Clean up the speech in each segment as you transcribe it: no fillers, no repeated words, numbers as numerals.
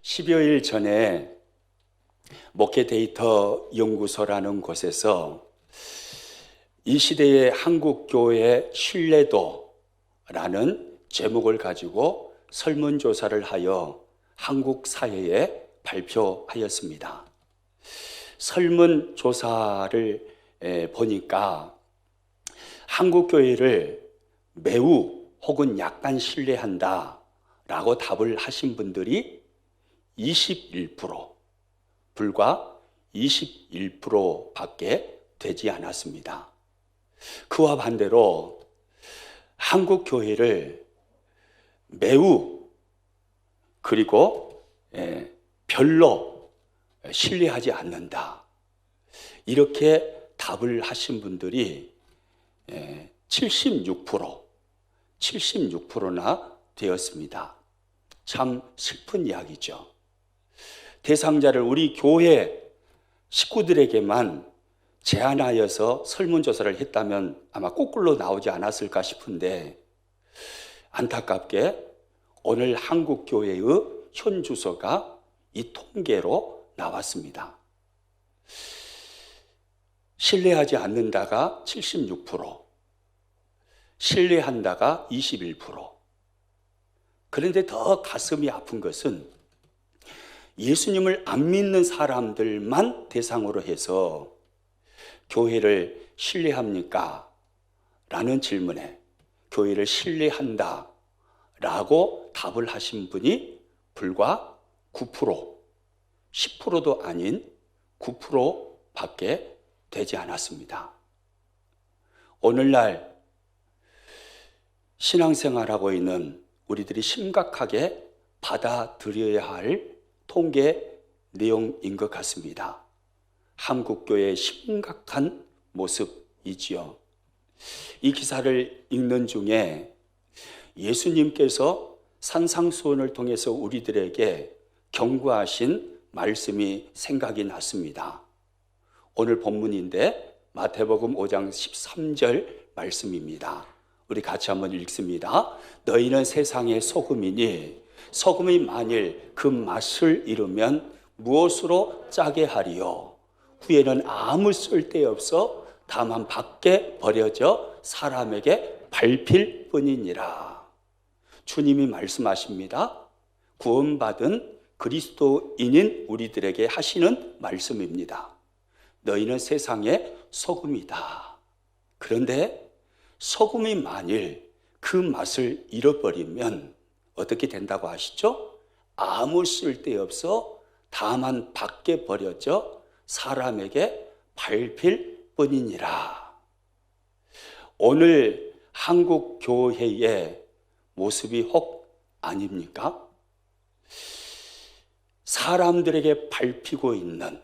10여일 전에 목회 데이터 연구소라는 곳에서 이 시대의 한국교회의 신뢰도라는 제목을 가지고 설문조사를 하여 한국 사회에 발표하였습니다. 설문조사를 보니까 한국교회를 매우 혹은 약간 신뢰한다 라고 답을 하신 분들이 21%, 불과 21%밖에 되지 않았습니다. 그와 반대로 한국 교회를 매우 그리고 별로 신뢰하지 않는다, 이렇게 답을 하신 분들이 76%나 되었습니다. 참 슬픈 이야기죠. 대상자를 우리 교회 식구들에게만 제한하여서 설문조사를 했다면 아마 거꾸로 나오지 않았을까 싶은데, 안타깝게 오늘 한국교회의 현 주소가 이 통계로 나왔습니다. 신뢰하지 않는다가 76%, 신뢰한다가 21%. 그런데 더 가슴이 아픈 것은 예수님을 안 믿는 사람들만 대상으로 해서 교회를 신뢰합니까? 라는 질문에 교회를 신뢰한다 라고 답을 하신 분이 불과 9%, 10%도 아닌 9%밖에 되지 않았습니다. 오늘날 신앙생활하고 있는 우리들이 심각하게 받아들여야 할 통계 내용인 것 같습니다. 한국교회의 심각한 모습이지요. 이 기사를 읽는 중에 예수님께서 산상수훈을 통해서 우리들에게 경고하신 말씀이 생각이 났습니다. 오늘 본문인데 마태복음 5장 13절 말씀입니다. 우리 같이 한번 읽습니다. 너희는 세상의 소금이니 소금이 만일 그 맛을 잃으면 무엇으로 짜게 하리요? 후에는 아무 쓸데없어 다만 밖에 버려져 사람에게 밟힐 뿐이니라. 주님이 말씀하십니다. 구원받은 그리스도인인 우리들에게 하시는 말씀입니다. 너희는 세상의 소금이다. 그런데 소금이 만일 그 맛을 잃어버리면 어떻게 된다고 하시죠? 아무 쓸데없어 다만 밖에 버려져 사람에게 밟힐 뿐이니라. 오늘 한국 교회의 모습이 혹 아닙니까? 사람들에게 밟히고 있는,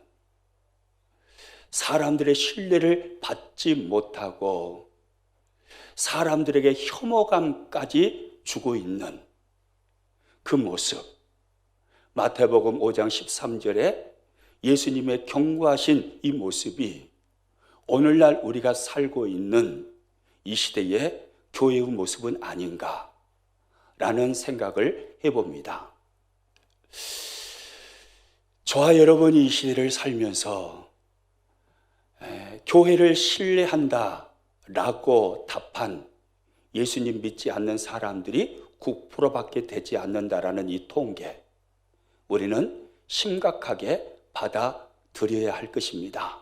사람들의 신뢰를 받지 못하고 사람들에게 혐오감까지 주고 있는 그 모습, 마태복음 5장 13절에 예수님의 경고하신 이 모습이 오늘날 우리가 살고 있는 이 시대의 교회의 모습은 아닌가 라는 생각을 해봅니다. 저와 여러분이 이 시대를 살면서 교회를 신뢰한다 라고 답한 예수님 믿지 않는 사람들이 9%밖에 되지 않는다라는 이 통계, 우리는 심각하게 받아들여야 할 것입니다.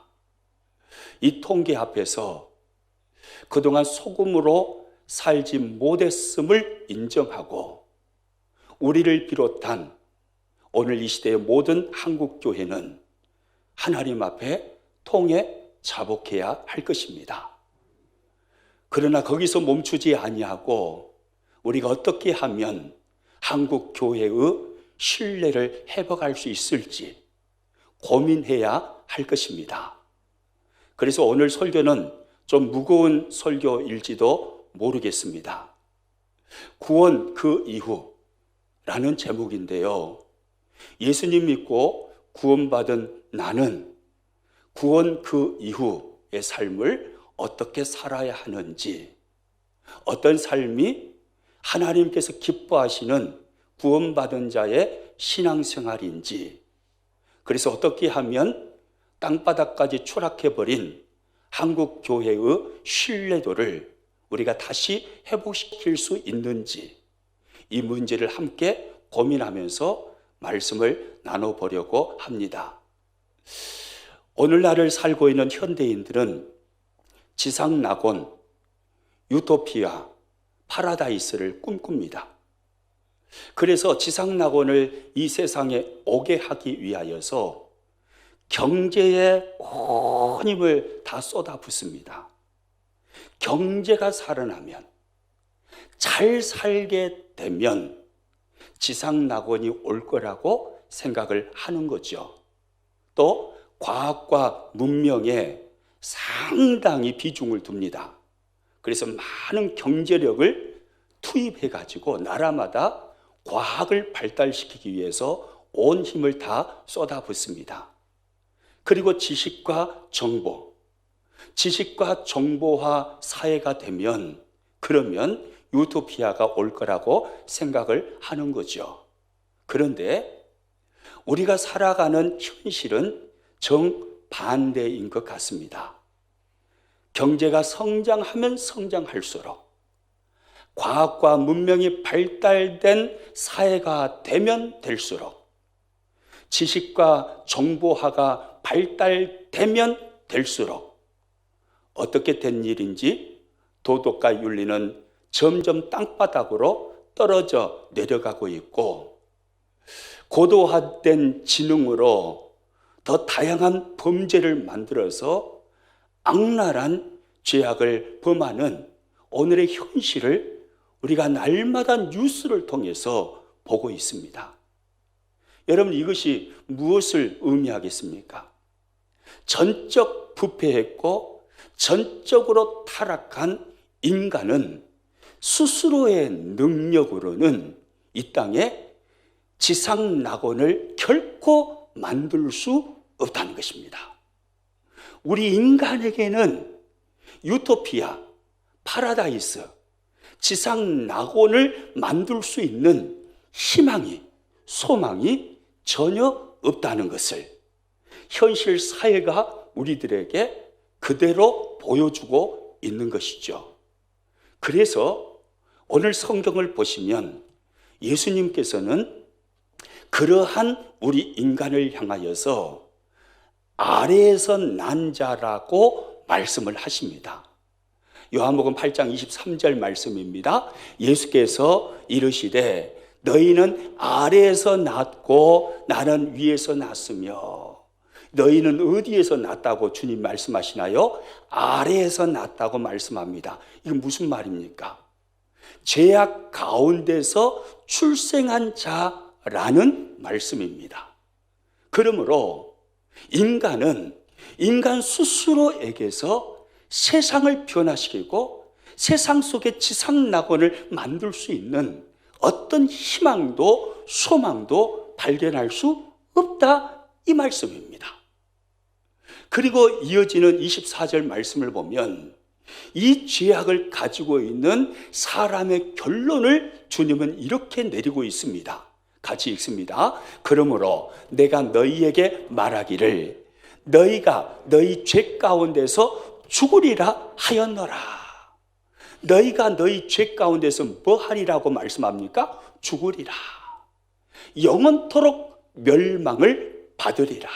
이 통계 앞에서 그동안 소금으로 살지 못했음을 인정하고 우리를 비롯한 오늘 이 시대의 모든 한국교회는 하나님 앞에 통해 자복해야 할 것입니다. 그러나 거기서 멈추지 아니하고 우리가 어떻게 하면 한국 교회의 신뢰를 회복할 수 있을지 고민해야 할 것입니다. 그래서 오늘 설교는 좀 무거운 설교일지도 모르겠습니다. 구원 그 이후라는 제목인데요. 예수님 믿고 구원받은 나는 구원 그 이후의 삶을 어떻게 살아야 하는지, 어떤 삶이 하나님께서 기뻐하시는 구원받은 자의 신앙생활인지, 그래서 어떻게 하면 땅바닥까지 추락해버린 한국 교회의 신뢰도를 우리가 다시 회복시킬 수 있는지, 이 문제를 함께 고민하면서 말씀을 나눠보려고 합니다. 오늘날을 살고 있는 현대인들은 지상낙원, 유토피아, 파라다이스를 꿈꿉니다. 그래서 지상낙원을 이 세상에 오게 하기 위하여서 경제에 온 힘을 다 쏟아붓습니다. 경제가 살아나면, 잘 살게 되면 지상낙원이 올 거라고 생각을 하는 거죠. 또 과학과 문명에 상당히 비중을 둡니다. 그래서 많은 경제력을 투입해가지고 나라마다 과학을 발달시키기 위해서 온 힘을 다 쏟아붓습니다. 그리고 지식과 정보화 사회가 되면, 그러면 유토피아가 올 거라고 생각을 하는 거죠. 그런데 우리가 살아가는 현실은 정반대인 것 같습니다. 경제가 성장하면 성장할수록, 과학과 문명이 발달된 사회가 되면 될수록, 지식과 정보화가 발달되면 될수록 어떻게 된 일인지 도덕과 윤리는 점점 땅바닥으로 떨어져 내려가고 있고, 고도화된 지능으로 더 다양한 범죄를 만들어서 악랄한 죄악을 범하는 오늘의 현실을 우리가 날마다 뉴스를 통해서 보고 있습니다. 여러분, 이것이 무엇을 의미하겠습니까? 전적 부패했고 전적으로 타락한 인간은 스스로의 능력으로는 이 땅에 지상낙원을 결코 만들 수 없다는 것입니다. 우리 인간에게는 유토피아, 파라다이스, 지상낙원을 만들 수 있는 희망이, 소망이 전혀 없다는 것을 현실 사회가 우리들에게 그대로 보여주고 있는 것이죠. 그래서 오늘 성경을 보시면 예수님께서는 그러한 우리 인간을 향하여서 아래에서 난 자라고 말씀을 하십니다. 요한복음 8장 23절 말씀입니다. 예수께서 이르시되 너희는 아래에서 났고 나는 위에서 났으며, 너희는 어디에서 났다고 주님 말씀하시나요? 아래에서 났다고 말씀합니다. 이건 무슨 말입니까? 죄악 가운데서 출생한 자라는 말씀입니다. 그러므로 인간은 인간 스스로에게서 세상을 변화시키고 세상 속에 지상낙원을 만들 수 있는 어떤 희망도 소망도 발견할 수 없다, 이 말씀입니다. 그리고 이어지는 24절 말씀을 보면 이 죄악을 가지고 있는 사람의 결론을 주님은 이렇게 내리고 있습니다. 같이 읽습니다. 그러므로 내가 너희에게 말하기를 너희가 너희 죄 가운데서 죽으리라 하였노라. 너희가 너희 죄 가운데서 뭐 하리라고 말씀합니까? 죽으리라. 영원토록 멸망을 받으리라.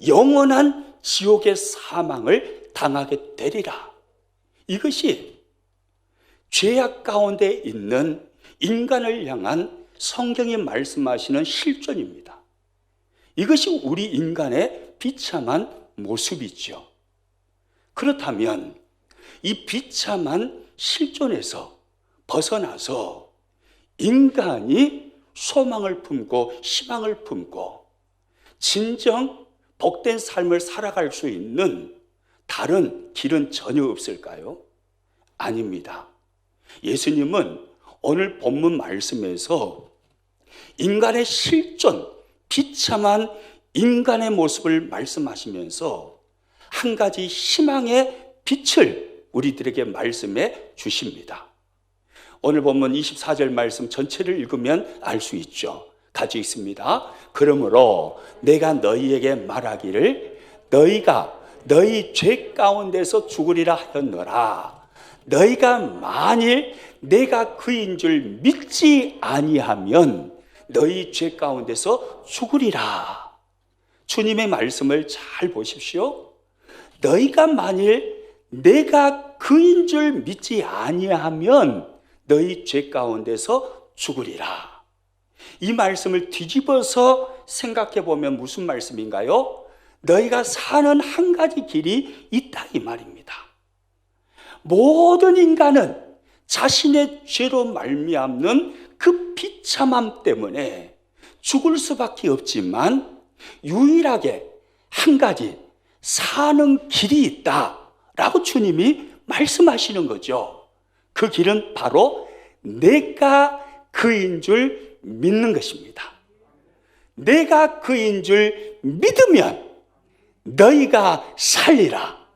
영원한 지옥의 사망을 당하게 되리라. 이것이 죄악 가운데 있는 인간을 향한 성경이 말씀하시는 실존입니다. 이것이 우리 인간의 비참한 모습이죠. 그렇다면 이 비참한 실존에서 벗어나서 인간이 소망을 품고 희망을 품고 진정 복된 삶을 살아갈 수 있는 다른 길은 전혀 없을까요? 아닙니다. 예수님은 오늘 본문 말씀에서 인간의 실존, 비참한 인간의 모습을 말씀하시면서 한 가지 희망의 빛을 우리들에게 말씀해 주십니다. 오늘 본문 24절 말씀 전체를 읽으면 알 수 있죠. 같이 읽습니다. 그러므로 내가 너희에게 말하기를 너희가 너희 죄 가운데서 죽으리라 하였노라. 너희가 만일 내가 그인 줄 믿지 아니하면 너희 죄 가운데서 죽으리라. 주님의 말씀을 잘 보십시오. 너희가 만일 내가 그인 줄 믿지 아니하면 너희 죄 가운데서 죽으리라. 이 말씀을 뒤집어서 생각해 보면 무슨 말씀인가요? 너희가 사는 한 가지 길이 있다 이 말입니다. 모든 인간은 자신의 죄로 말미암는 그 비참함 때문에 죽을 수밖에 없지만 유일하게 한 가지 사는 길이 있다라고 주님이 말씀하시는 거죠. 그 길은 바로 내가 그인 줄 믿는 것입니다. 내가 그인 줄 믿으면 너희가 살리라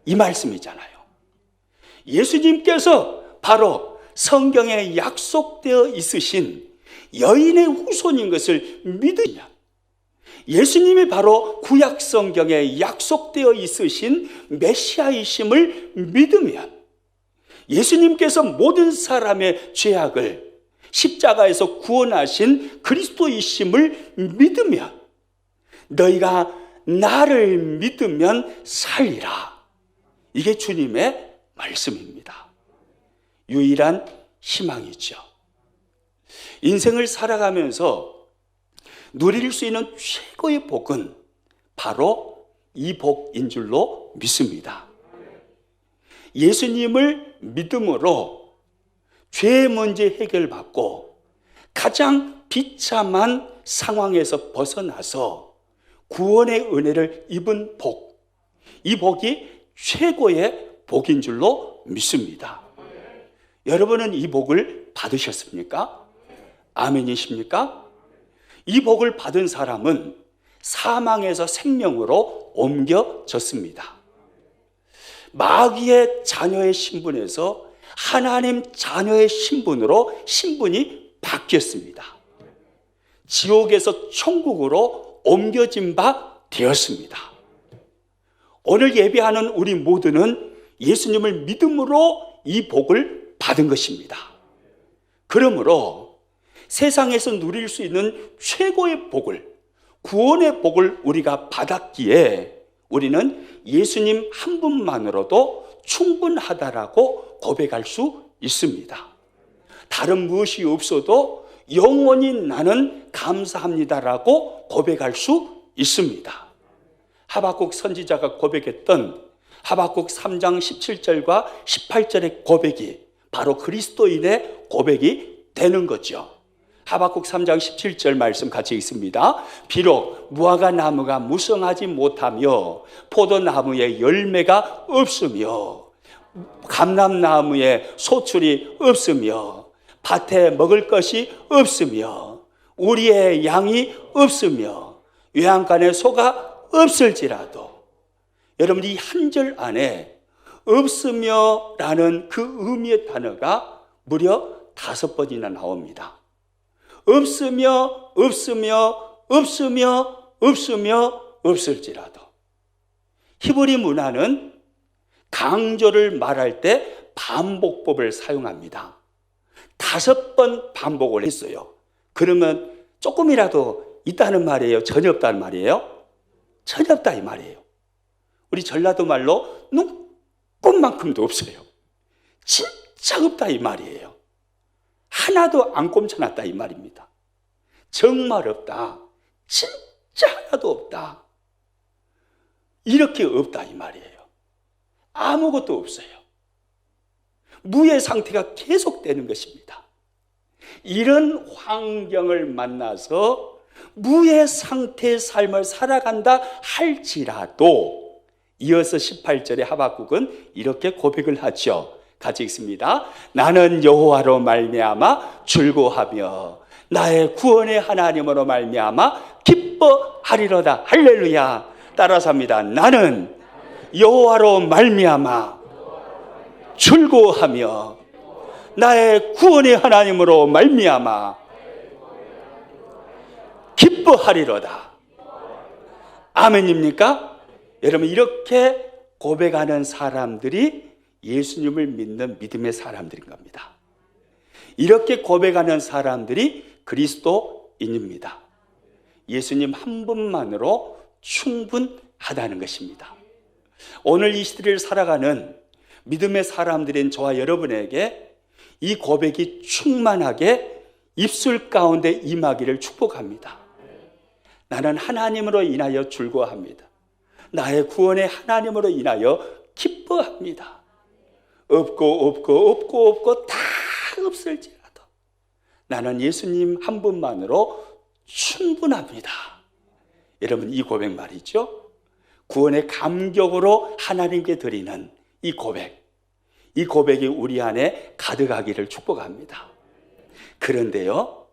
이 말씀이잖아요. 예수님께서 바로 성경에 약속되어 있으신 여인의 후손인 것을 믿으면, 예수님이 바로 구약 성경에 약속되어 있으신 메시아이심을 믿으면, 예수님께서 모든 사람의 죄악을 십자가에서 구원하신 그리스도이심을 믿으면, 너희가 나를 믿으면 살리라. 이게 주님의 말씀입니다. 유일한 희망이죠. 인생을 살아가면서 누릴 수 있는 최고의 복은 바로 이 복인 줄로 믿습니다. 예수님을 믿음으로 죄의 문제 해결받고 가장 비참한 상황에서 벗어나서 구원의 은혜를 입은 복, 이 복이 최고의 복인 줄로 믿습니다. 여러분은 이 복을 받으셨습니까? 아멘이십니까? 이 복을 받은 사람은 사망에서 생명으로 옮겨졌습니다. 마귀의 자녀의 신분에서 하나님 자녀의 신분으로 신분이 바뀌었습니다. 지옥에서 천국으로 옮겨진 바 되었습니다. 오늘 예배하는 우리 모두는 예수님을 믿음으로 이 복을 받은 것입니다. 그러므로 세상에서 누릴 수 있는 최고의 복을, 구원의 복을 우리가 받았기에 우리는 예수님 한 분만으로도 충분하다라고 고백할 수 있습니다. 다른 무엇이 없어도 영원히 나는 감사합니다라고 고백할 수 있습니다. 하박국 선지자가 고백했던 하박국 3장 17절과 18절의 고백이 바로 그리스도인의 고백이 되는 거죠. 하박국 3장 17절 말씀 같이 읽습니다. 비록 무화과 나무가 무성하지 못하며 포도나무에 열매가 없으며 감람나무에 소출이 없으며 밭에 먹을 것이 없으며 우리의 양이 없으며 외양간에 소가 없을지라도, 여러분 이 한 절 안에 없으며 라는 그 의미의 단어가 무려 5번이나 나옵니다. 없으며 없으며 없으며 없으며 없을지라도. 히브리 문화는 강조를 말할 때 반복법을 사용합니다. 5번 반복을 했어요. 그러면 조금이라도 있다는 말이에요? 전혀 없다는 말이에요? 전혀 없다 이 말이에요. 우리 전라도 말로 눈꼽만큼도 없어요. 진짜 없다 이 말이에요. 하나도 안 꼼쳐놨다 이 말입니다. 정말 없다. 진짜 하나도 없다. 이렇게 없다 이 말이에요. 아무것도 없어요. 무의 상태가 계속되는 것입니다. 이런 환경을 만나서 무의 상태의 삶을 살아간다 할지라도 이어서 18절의 하박국은 이렇게 고백을 하죠. 같이 읽습니다. 나는 여호와로 말미암아 즐거워하며 나의 구원의 하나님으로 말미암아 기뻐하리로다. 할렐루야. 따라서 합니다. 나는 여호와로 말미암아 즐거워하며 나의 구원의 하나님으로 말미암아 기뻐하리로다. 아멘입니까? 여러분, 이렇게 고백하는 사람들이 예수님을 믿는 믿음의 사람들인 겁니다. 이렇게 고백하는 사람들이 그리스도인입니다. 예수님 한 분만으로 충분하다는 것입니다. 오늘 이 시대를 살아가는 믿음의 사람들인 저와 여러분에게 이 고백이 충만하게 입술 가운데 임하기를 축복합니다. 나는 하나님으로 인하여 즐거워합니다. 나의 구원의 하나님으로 인하여 기뻐합니다. 없고 다 없을지라도 나는 예수님 한 분만으로 충분합니다. 여러분, 이 고백 말이죠, 구원의 감격으로 하나님께 드리는 이 고백이 우리 안에 가득하기를 축복합니다. 그런데요,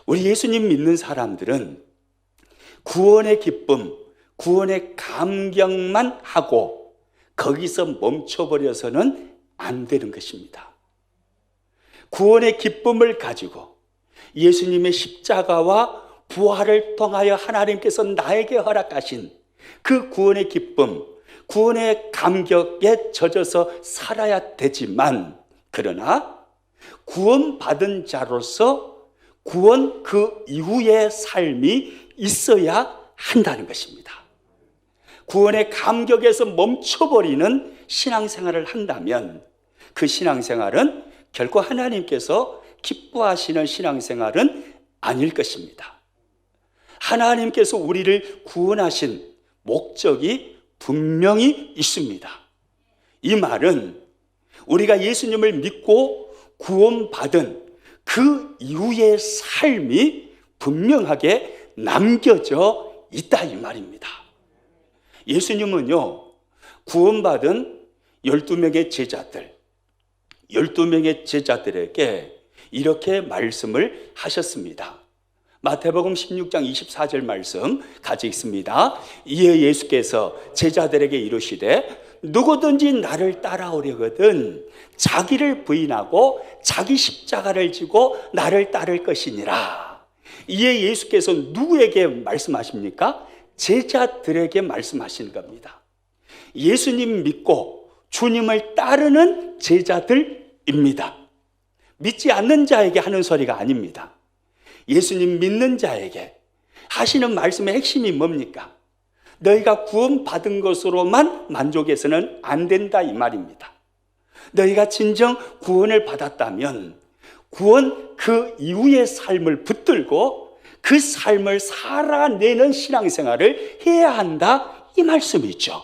우리 예수님 믿는 사람들은 구원의 기쁨, 구원의 감격만 하고 거기서 멈춰버려서는 안 되는 것입니다. 구원의 기쁨을 가지고 예수님의 십자가와 부활을 통하여 하나님께서 나에게 허락하신 그 구원의 기쁨, 구원의 감격에 젖어서 살아야 되지만, 그러나 구원받은 자로서 구원 그 이후의 삶이 있어야 한다는 것입니다. 구원의 감격에서 멈춰버리는 신앙생활을 한다면 그 신앙생활은 결코 하나님께서 기뻐하시는 신앙생활은 아닐 것입니다. 하나님께서 우리를 구원하신 목적이 분명히 있습니다. 이 말은 우리가 예수님을 믿고 구원받은 그 이후의 삶이 분명하게 남겨져 있다, 이 말입니다. 예수님은요, 구원받은 12명의 제자들에게 이렇게 말씀을 하셨습니다. 마태복음 16장 24절 말씀 같이 읽습니다. 이에 예수께서 제자들에게 이르시되 누구든지 나를 따라오려거든 자기를 부인하고 자기 십자가를 지고 나를 따를 것이니라. 이에 예수께서 누구에게 말씀하십니까? 제자들에게 말씀하시는 겁니다. 예수님 믿고 주님을 따르는 제자들입니다. 믿지 않는 자에게 하는 소리가 아닙니다. 예수님 믿는 자에게 하시는 말씀의 핵심이 뭡니까? 너희가 구원받은 것으로만 만족해서는 안 된다, 이 말입니다. 너희가 진정 구원을 받았다면 구원 그 이후의 삶을 붙들고 그 삶을 살아내는 신앙생활을 해야 한다, 이 말씀이죠.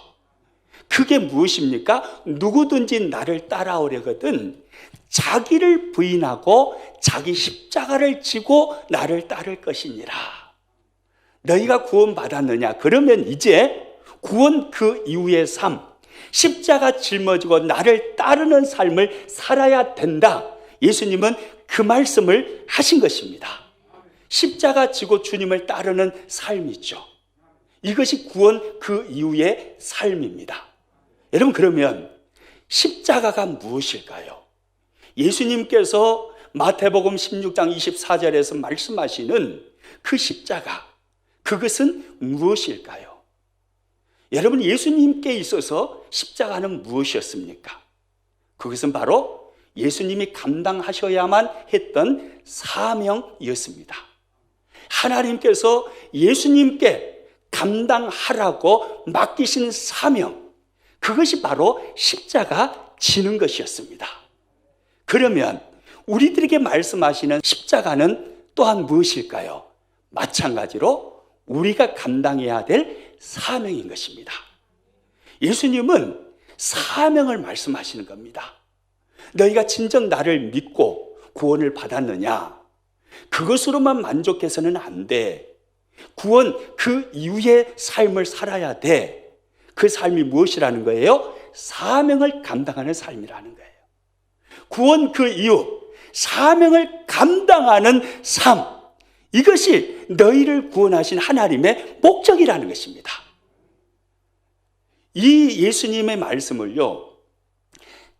그게 무엇입니까? 누구든지 나를 따라오려거든 자기를 부인하고 자기 십자가를 지고 나를 따를 것이니라. 너희가 구원받았느냐? 그러면 이제 구원 그 이후의 삶, 십자가 짊어지고 나를 따르는 삶을 살아야 된다. 예수님은 그 말씀을 하신 것입니다. 십자가 지고 주님을 따르는 삶이죠. 이것이 구원 그 이후의 삶입니다. 여러분, 그러면 십자가가 무엇일까요? 예수님께서 마태복음 16장 24절에서 말씀하시는 그 십자가, 그것은 무엇일까요? 여러분, 예수님께 있어서 십자가는 무엇이었습니까? 그것은 바로 예수님이 감당하셔야만 했던 사명이었습니다. 하나님께서 예수님께 감당하라고 맡기신 사명, 그것이 바로 십자가 지는 것이었습니다. 그러면 우리들에게 말씀하시는 십자가는 또한 무엇일까요? 마찬가지로 우리가 감당해야 될 사명인 것입니다. 예수님은 사명을 말씀하시는 겁니다. 너희가 진정 나를 믿고 구원을 받았느냐? 그것으로만 만족해서는 안 돼. 구원 그 이후의 삶을 살아야 돼. 그 삶이 무엇이라는 거예요? 사명을 감당하는 삶이라는 거예요. 구원 그 이후 사명을 감당하는 삶, 이것이 너희를 구원하신 하나님의 목적이라는 것입니다. 이 예수님의 말씀을요,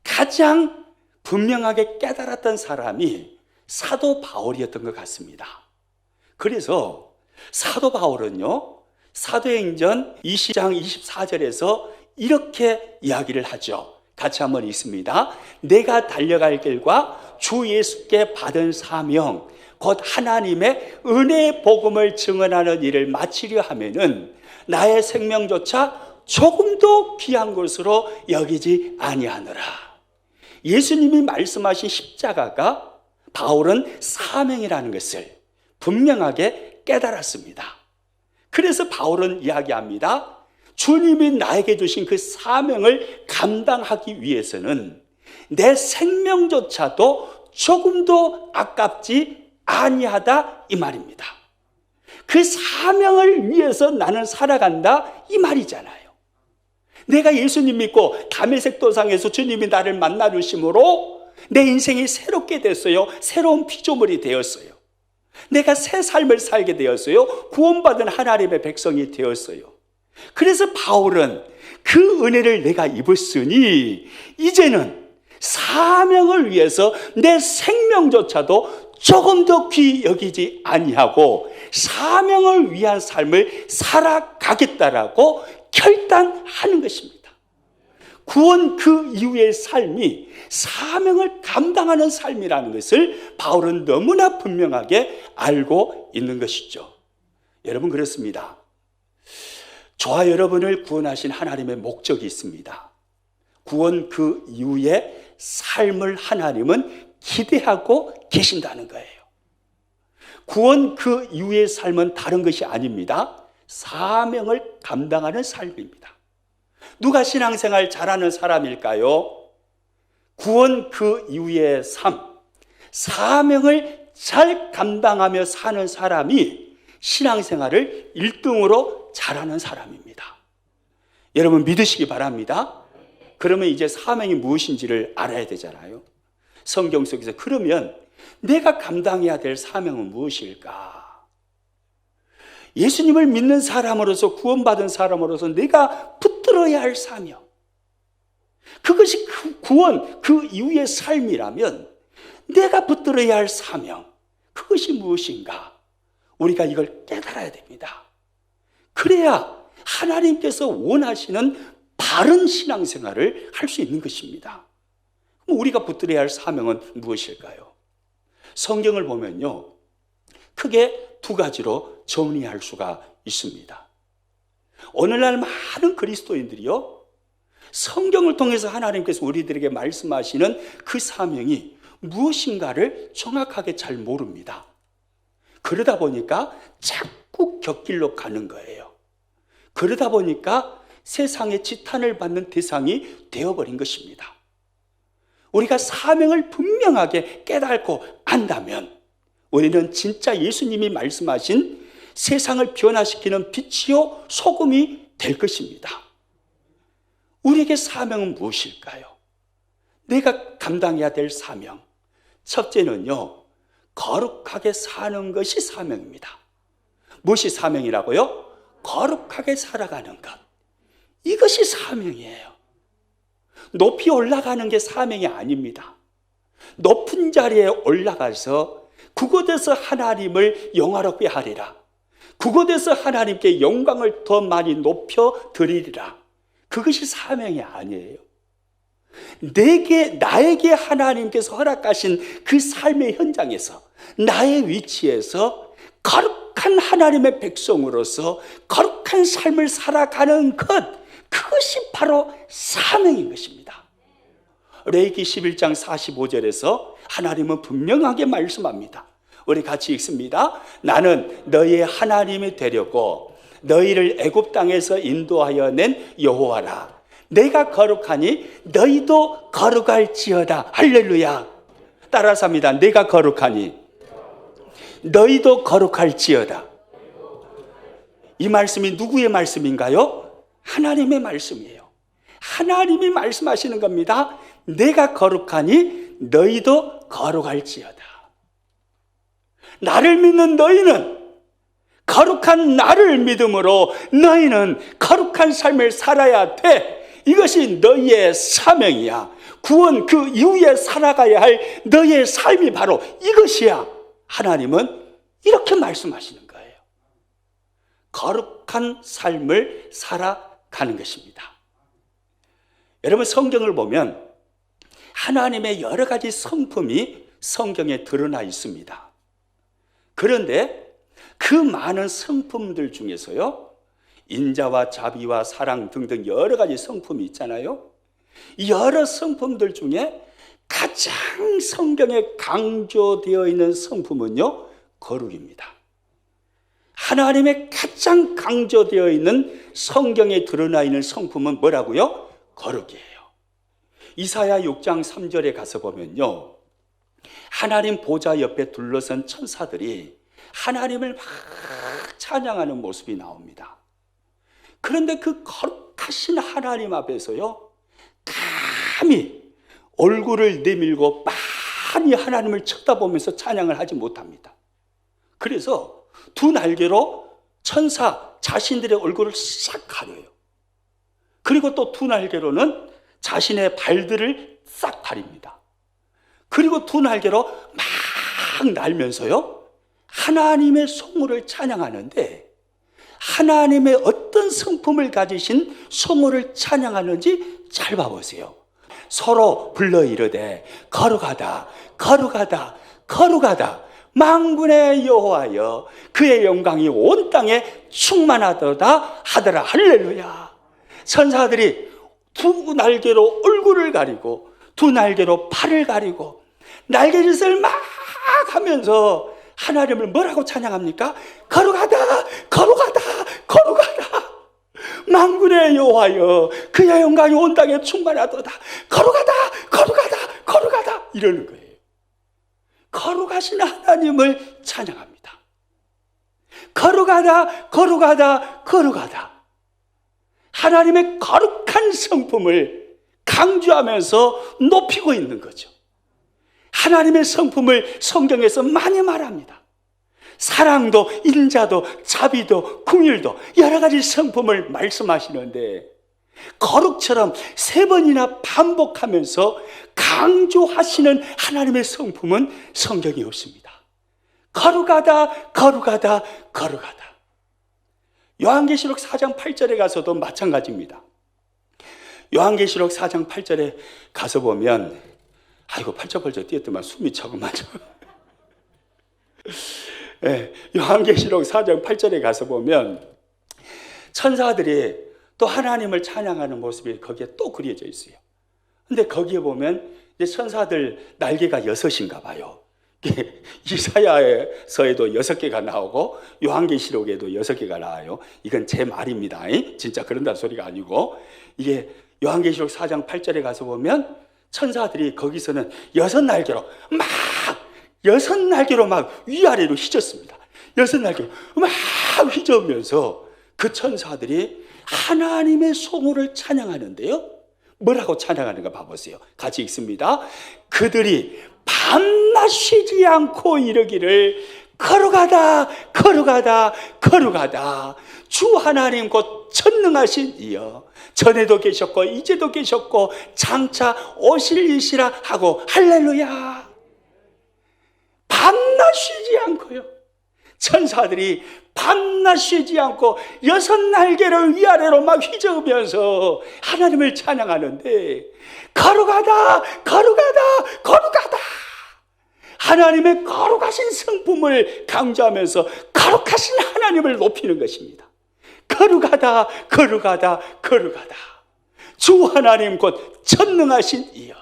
가장 분명하게 깨달았던 사람이 사도 바울이었던 것 같습니다. 그래서 사도 바울은요, 사도행전 20장 24절에서 이렇게 이야기를 하죠. 같이 한번 읽습니다. 내가 달려갈 길과 주 예수께 받은 사명, 곧 하나님의 은혜의 복음을 증언하는 일을 마치려 하면은 나의 생명조차 조금도 귀한 것으로 여기지 아니하노라. 예수님이 말씀하신 십자가가 바울은 사명이라는 것을 분명하게 깨달았습니다. 그래서 바울은 이야기합니다. 주님이 나에게 주신 그 사명을 감당하기 위해서는 내 생명조차도 조금도 아깝지 아니하다, 이 말입니다. 그 사명을 위해서 나는 살아간다, 이 말이잖아요. 내가 예수님 믿고 다메섹 도상에서 주님이 나를 만나 주심으로 내 인생이 새롭게 됐어요. 새로운 피조물이 되었어요. 내가 새 삶을 살게 되었어요. 구원받은 하나님의 백성이 되었어요. 그래서 바울은 그 은혜를 내가 입었으니 이제는 사명을 위해서 내 생명조차도 조금 더 귀히 여기지 아니하고 사명을 위한 삶을 살아가겠다라고 결단하는 것입니다. 구원 그 이후의 삶이 사명을 감당하는 삶이라는 것을 바울은 너무나 분명하게 알고 있는 것이죠. 여러분, 그렇습니다. 저와 여러분을 구원하신 하나님의 목적이 있습니다. 구원 그 이후의 삶을 하나님은 기대하고 계신다는 거예요. 구원 그 이후의 삶은 다른 것이 아닙니다. 사명을 감당하는 삶입니다. 누가 신앙생활 잘하는 사람일까요? 구원 그 이후의 삶, 사명을 잘 감당하며 사는 사람이 신앙생활을 1등으로 잘하는 사람입니다. 여러분 믿으시기 바랍니다. 그러면 이제 사명이 무엇인지를 알아야 되잖아요. 성경 속에서 그러면 내가 감당해야 될 사명은 무엇일까? 예수님을 믿는 사람으로서, 구원받은 사람으로서 내가 붙들어야 할 사명, 그것이 구원 그 이후의 삶이라면 내가 붙들어야 할 사명, 그것이 무엇인가? 우리가 이걸 깨달아야 됩니다. 그래야 하나님께서 원하시는 바른 신앙생활을 할 수 있는 것입니다. 그럼 우리가 붙들어야 할 사명은 무엇일까요? 성경을 보면요, 크게 두 가지로 정리할 수가 있습니다. 오늘날 많은 그리스도인들이요, 성경을 통해서 하나님께서 우리들에게 말씀하시는 그 사명이 무엇인가를 정확하게 잘 모릅니다. 그러다 보니까 자꾸 곁길로 가는 거예요. 그러다 보니까 세상의 지탄을 받는 대상이 되어버린 것입니다. 우리가 사명을 분명하게 깨닫고 안다면 우리는 진짜 예수님이 말씀하신 세상을 변화시키는 빛이요 소금이 될 것입니다. 우리에게 사명은 무엇일까요? 내가 감당해야 될 사명, 첫째는요, 거룩하게 사는 것이 사명입니다. 무엇이 사명이라고요? 거룩하게 살아가는 것, 이것이 사명이에요. 높이 올라가는 게 사명이 아닙니다. 높은 자리에 올라가서 그곳에서 하나님을 영화롭게 하리라, 그곳에서 하나님께 영광을 더 많이 높여 드리리라, 그것이 사명이 아니에요. 나에게 하나님께서 허락하신 그 삶의 현장에서, 나의 위치에서 거룩한 하나님의 백성으로서 거룩한 삶을 살아가는 것, 그것이 바로 사명인 것입니다. 레위기 11장 45절에서 하나님은 분명하게 말씀합니다. 우리 같이 읽습니다. 나는 너희의 하나님이 되려고 너희를 애굽 땅에서 인도하여 낸 여호와라. 내가 거룩하니 너희도 거룩할지어다. 할렐루야. 따라서 합니다. 내가 거룩하니 너희도 거룩할지어다. 이 말씀이 누구의 말씀인가요? 하나님의 말씀이에요. 하나님이 말씀하시는 겁니다. 내가 거룩하니 너희도 거룩할지어다. 나를 믿는 너희는, 거룩한 나를 믿음으로 너희는 거룩한 삶을 살아야 돼. 이것이 너희의 사명이야. 구원 그 이후에 살아가야 할 너의 삶이 바로 이것이야. 하나님은 이렇게 말씀하시는 거예요. 거룩한 삶을 살아가는 것입니다. 여러분, 성경을 보면 하나님의 여러 가지 성품이 성경에 드러나 있습니다. 그런데 그 많은 성품들 중에서요, 인자와 자비와 사랑 등등 여러 가지 성품이 있잖아요. 여러 성품들 중에 가장 성경에 강조되어 있는 성품은요, 거룩입니다. 하나님의 가장 강조되어 있는 성경에 드러나 있는 성품은 뭐라고요? 거룩이에요. 이사야 6장 3절에 가서 보면요, 하나님 보좌 옆에 둘러선 천사들이 하나님을 막 찬양하는 모습이 나옵니다. 그런데 그 거룩하신 하나님 앞에서요, 감히 얼굴을 내밀고 많이 하나님을 쳐다보면서 찬양을 하지 못합니다. 그래서 두 날개로 천사 자신들의 얼굴을 싹 가려요. 그리고 또 두 날개로는 자신의 발들을 싹 가립니다. 그리고 두 날개로 막 날면서요, 하나님의 성호를 찬양하는데, 하나님의 어떤 성품을 가지신 성호를 찬양하는지 잘 봐보세요. 서로 불러 이르되 거룩하다 거룩하다 거룩하다 만군의 여호와여, 그의 영광이 온 땅에 충만하도다 하더라. 할렐루야. 천사들이 두 날개로 얼굴을 가리고 두 날개로 팔을 가리고 날개짓을 막 하면서 하나님을 뭐라고 찬양합니까? 거룩하다 거룩하다 거룩하다 만군의 여호와여, 그의 영광이 온 땅에 충만하도다. 거룩하다 거룩하다 거룩하다 이러는 거예요. 거룩하신 하나님을 찬양합니다. 거룩하다 거룩하다 거룩하다. 하나님의 거룩한 성품을 강조하면서 높이고 있는 거죠. 하나님의 성품을 성경에서 많이 말합니다. 사랑도 인자도 자비도 긍휼도 여러 가지 성품을 말씀하시는데, 거룩처럼 세 번이나 반복하면서 강조하시는 하나님의 성품은 성경에 없습니다. 거룩하다 거룩하다 거룩하다. 요한계시록 4장 8절에 가서도 마찬가지입니다. 요한계시록 4장 8절에 가서 보면, 아이고 펄쩍펄쩍 뛰었더만 숨이 차고 맞아. 네, 요한계시록 4장 8절에 가서 보면 천사들이 또 하나님을 찬양하는 모습이 거기에 또 그려져 있어요. 근데 거기에 보면 이제 천사들 날개가 6인가 봐요. 이사야서에도 6개가 나오고 요한계시록에도 6개가 나와요. 이건 제 말입니다. 진짜 그런다는 소리가 아니고, 이게 요한계시록 4장 8절에 가서 보면 천사들이 거기서는 6날개로 막 6날개로 막 위아래로 휘젓습니다. 6날개로 막 휘저으면서 그 천사들이 하나님의 성호를 찬양하는데요, 뭐라고 찬양하는가 봐보세요. 같이 읽습니다. 그들이 밤낮 쉬지 않고 이르기를 거룩하다 거룩하다 거룩하다 주 하나님 곧 전능하신 이여, 전에도 계셨고 이제도 계셨고 장차 오실 이시라 하고 할렐루야. 밤낮 쉬지 않고요, 천사들이 밤낮 쉬지 않고 6날개를 위아래로 막 휘저으면서 하나님을 찬양하는데, 거룩하다 거룩하다 거룩하다, 하나님의 거룩하신 성품을 강조하면서 거룩하신 하나님을 높이는 것입니다. 거룩하다 거룩하다 거룩하다 주 하나님 곧 전능하신 이여.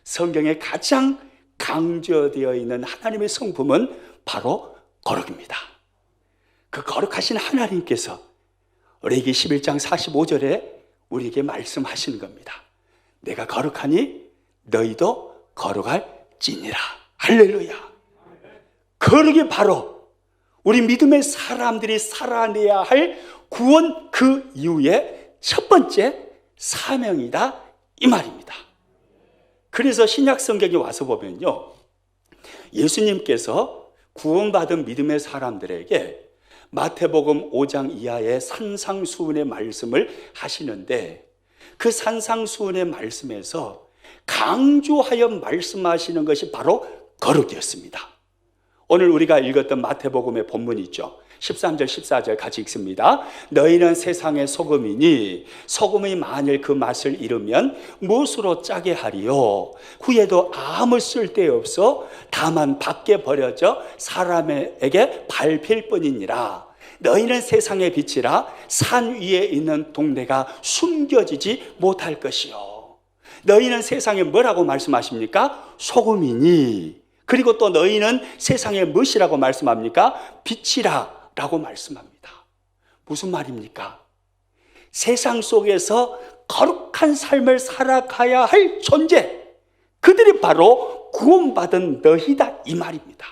성경에 가장 강조되어 있는 하나님의 성품은 바로 거룩입니다. 그 거룩하신 하나님께서 레위기 11장 45절에 우리에게 말씀하시는 겁니다. 내가 거룩하니 너희도 거룩할지니라. 할렐루야. 거룩이 바로 우리 믿음의 사람들이 살아내야 할 구원 그 이후에 첫 번째 사명이다, 이 말입니다. 그래서 신약 성경에 와서 보면요, 예수님께서 구원받은 믿음의 사람들에게 마태복음 5장 이하의 산상수훈의 말씀을 하시는데, 그 산상수훈의 말씀에서 강조하여 말씀하시는 것이 바로 거룩이었습니다. 오늘 우리가 읽었던 마태복음의 본문이 있죠. 13절 14절 같이 읽습니다. 너희는 세상의 소금이니 소금이 만일 그 맛을 잃으면 무엇으로 짜게 하리요? 후에도 아무 쓸데없어 다만 밖에 버려져 사람에게 밟힐 뿐이니라. 너희는 세상의 빛이라. 산 위에 있는 동네가 숨겨지지 못할 것이요. 너희는 세상에 뭐라고 말씀하십니까? 소금이니. 그리고 또 너희는 세상의 무엇이라고 말씀합니까? 빛이라 라고 말씀합니다. 무슨 말입니까? 세상 속에서 거룩한 삶을 살아가야 할 존재, 그들이 바로 구원받은 너희다 이 말입니다.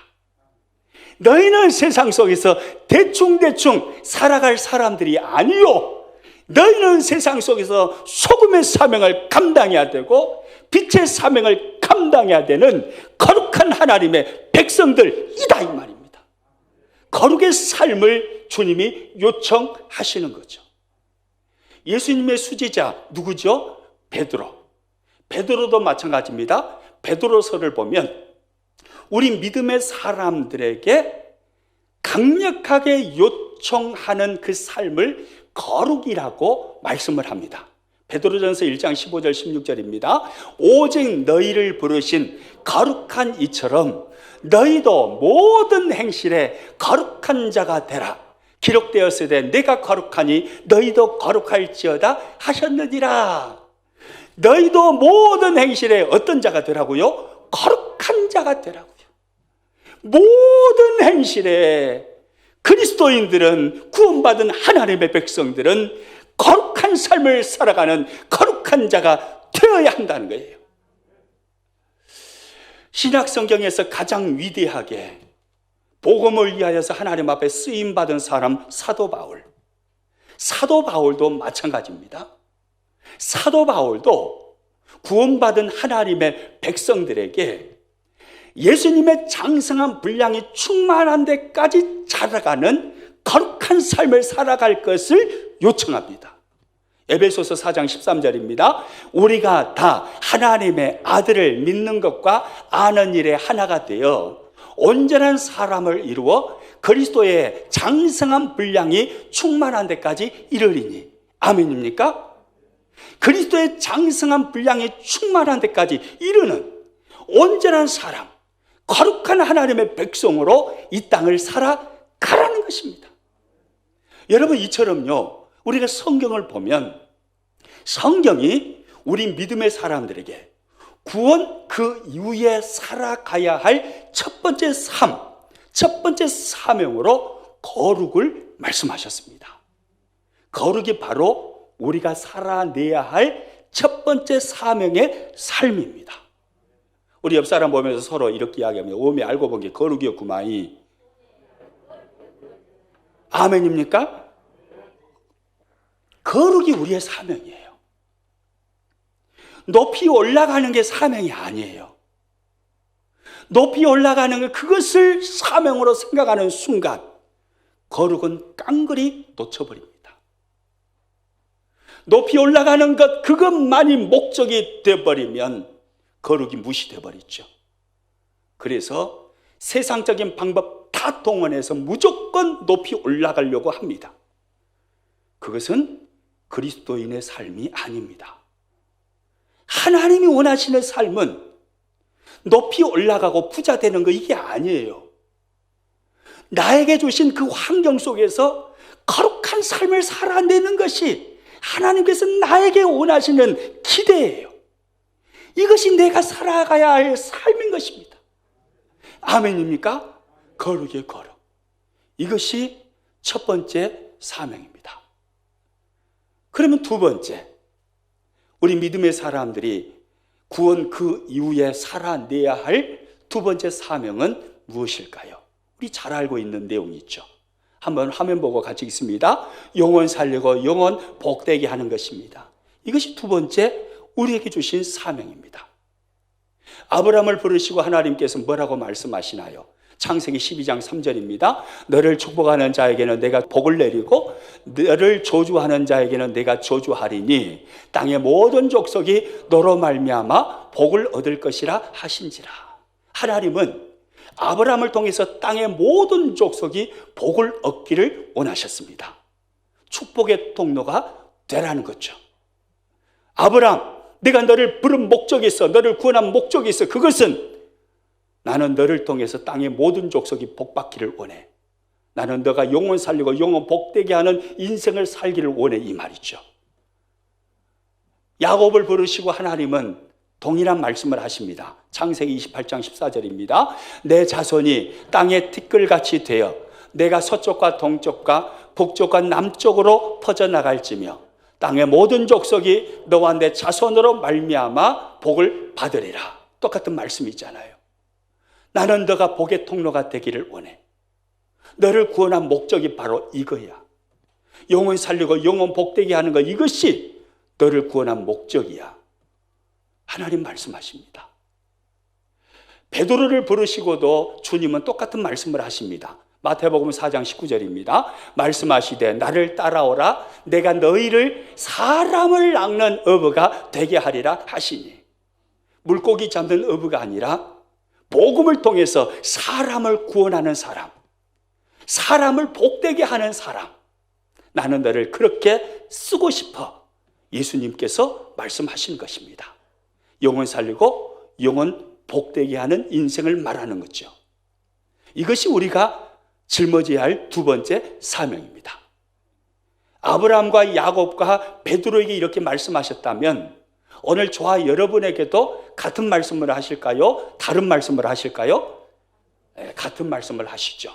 너희는 세상 속에서 대충대충 살아갈 사람들이 아니요, 너희는 세상 속에서 소금의 사명을 감당해야 되고 빛의 사명을 감당해야 되는 거룩한 하나님의 백성들이다 이 말입니다. 거룩의 삶을 주님이 요청하시는 거죠. 예수님의 수제자 누구죠? 베드로. 베드로도 마찬가지입니다. 베드로서를 보면 우리 믿음의 사람들에게 강력하게 요청하는 그 삶을 거룩이라고 말씀을 합니다. 베드로전서 1장 15절 16절입니다. 오직 너희를 부르신 거룩한 이처럼 너희도 모든 행실에 거룩한 자가 되라. 기록되었으되 내가 거룩하니 너희도 거룩할지어다 하셨느니라. 너희도 모든 행실에 어떤 자가 되라고요? 거룩한 자가 되라고요. 모든 행실에 그리스도인들은, 구원받은 하나님의 백성들은 거룩한 삶을 살아가는 거룩한 자가 되어야 한다는 거예요. 신약 성경에서 가장 위대하게 복음을 위하여서 하나님 앞에 쓰임받은 사람 사도 바울. 사도 바울도 마찬가지입니다. 사도 바울도 구원받은 하나님의 백성들에게 예수님의 장성한 분량이 충만한 데까지 자라가는 거룩한 삶을 살아갈 것을 요청합니다. 에베소서 4장 13절입니다. 우리가 다 하나님의 아들을 믿는 것과 아는 일에 하나가 되어 온전한 사람을 이루어 그리스도의 장성한 분량이 충만한 데까지 이르리니. 아멘입니까? 그리스도의 장성한 분량이 충만한 데까지 이르는 온전한 사람, 거룩한 하나님의 백성으로 이 땅을 살아가라는 것입니다. 여러분, 이처럼요, 우리가 성경을 보면 성경이 우리 믿음의 사람들에게 구원 그 이후에 살아가야 할 첫 번째 삶, 첫 번째 사명으로 거룩을 말씀하셨습니다. 거룩이 바로 우리가 살아내야 할 첫 번째 사명의 삶입니다. 우리 옆 사람 보면서 서로 이렇게 이야기하면 오메 알고 본 게 거룩이었구만이. 아멘입니까? 거룩이 우리의 사명이에요. 높이 올라가는 게 사명이 아니에요. 높이 올라가는 것, 그것을 사명으로 생각하는 순간 거룩은 깡그리 놓쳐버립니다. 높이 올라가는 것, 그것만이 목적이 되어버리면 거룩이 무시되어버리죠. 그래서 세상적인 방법 다 동원해서 무조건 높이 올라가려고 합니다. 그것은 그리스도인의 삶이 아닙니다. 하나님이 원하시는 삶은 높이 올라가고 부자 되는 거, 이게 아니에요. 나에게 주신 그 환경 속에서 거룩한 삶을 살아내는 것이 하나님께서 나에게 원하시는 기대예요. 이것이 내가 살아가야 할 삶인 것입니다. 아멘입니까? 거룩의 거룩. 이것이 첫 번째 사명입니다. 그러면 두 번째, 우리 믿음의 사람들이 구원 그 이후에 살아내야 할 두 번째 사명은 무엇일까요? 우리 잘 알고 있는 내용이 있죠. 한번 화면 보고 같이 읽습니다. 영혼 살리고 영혼 복되게 하는 것입니다. 이것이 두 번째 우리에게 주신 사명입니다. 아브라함을 부르시고 하나님께서 뭐라고 말씀하시나요? 창세기 12장 3절입니다. 너를 축복하는 자에게는 내가 복을 내리고 너를 저주하는 자에게는 내가 저주하리니 땅의 모든 족속이 너로 말미암아 복을 얻을 것이라 하신지라. 하나님은 아브라함을 통해서 땅의 모든 족속이 복을 얻기를 원하셨습니다. 축복의 통로가 되라는 거죠. 아브라함, 내가 너를 부른 목적이 있어. 너를 구원한 목적이 있어. 그것은 나는 너를 통해서 땅의 모든 족속이 복받기를 원해. 나는 너가 영원 살리고 영원 복되게 하는 인생을 살기를 원해, 이 말이죠. 야곱을 부르시고 하나님은 동일한 말씀을 하십니다. 창세기 28장 14절입니다. 내 자손이 땅의 티끌같이 되어 내가 서쪽과 동쪽과 북쪽과 남쪽으로 퍼져나갈지며 땅의 모든 족속이 너와 내 자손으로 말미암아 복을 받으리라. 똑같은 말씀이 있잖아요. 나는 너가 복의 통로가 되기를 원해. 너를 구원한 목적이 바로 이거야. 영혼 살리고 영혼 복되게 하는 것, 이것이 너를 구원한 목적이야. 하나님 말씀하십니다. 베드로를 부르시고도 주님은 똑같은 말씀을 하십니다. 마태복음 4장 19절입니다. 말씀하시되 나를 따라오라. 내가 너희를 사람을 낚는 어부가 되게 하리라 하시니. 물고기 잡는 어부가 아니라 복음을 통해서 사람을 구원하는 사람, 사람을 복되게 하는 사람, 나는 너를 그렇게 쓰고 싶어 예수님께서 말씀하신 것입니다. 영혼 살리고 영혼 복되게 하는 인생을 말하는 거죠. 이것이 우리가 짊어져야 할 두 번째 사명입니다. 아브라함과 야곱과 베드로에게 이렇게 말씀하셨다면 오늘 저와 여러분에게도 같은 말씀을 하실까요? 다른 말씀을 하실까요? 네, 같은 말씀을 하시죠.